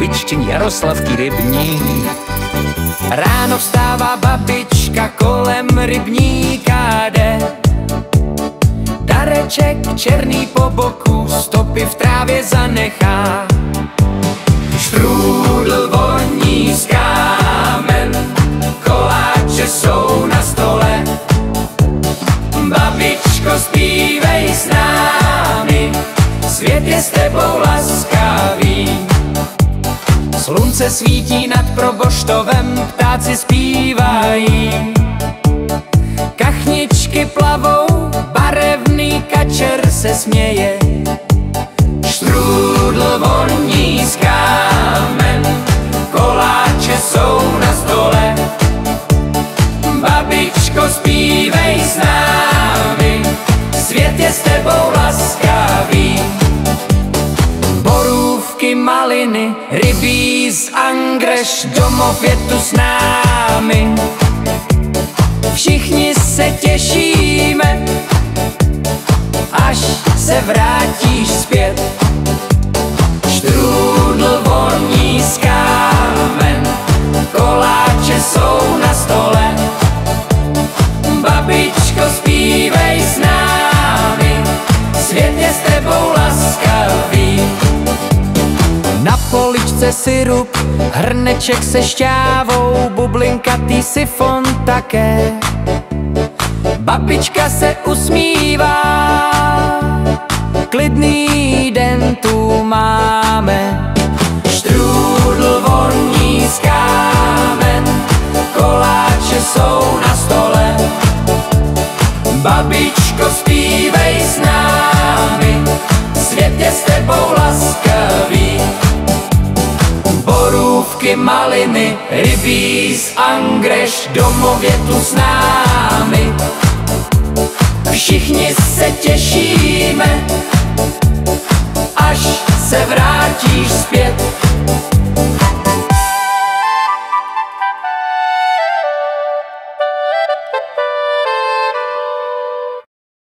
babiččin Jaroslavky rybník. Ráno vstává babička, kolem rybníka jde. Dareček černý po boku, stopy v trávě zanechá. Štrůdl voní z kámen, koláče jsou na stole. Babičko, zpívej s námi, svět je s tebou laskavý. Slunce svítí nad proboštovem, ptáci zpívají. Kachničky plavou, barevný kačer se směje. Štrůdl voní z kámen, koláče jsou na stole. Babičko, zpívej s námi, svět je s tebou laskavý. Borůvky, maliny, rybí z Angreš, domov je tu s námi. Všichni se těšíme, až se vrátíš zpět. Štrůdl voní z kámen, koláče jsou na stole. Babičko, zpívej s námi, svět je s tebou laskavý. Na poličce syrup, hrneček se šťávou, bublinkatý sifon také. Babička se usmívá, klidný den tu máme. Štrůdl voní z kámen, koláče jsou na stole. Babičko, zpívej s námi, svět je s tebou laskavý. Borůvky, maliny, rybí z Angreš, domov je tu s námi. Všichni se těšíme, až se vrátíme.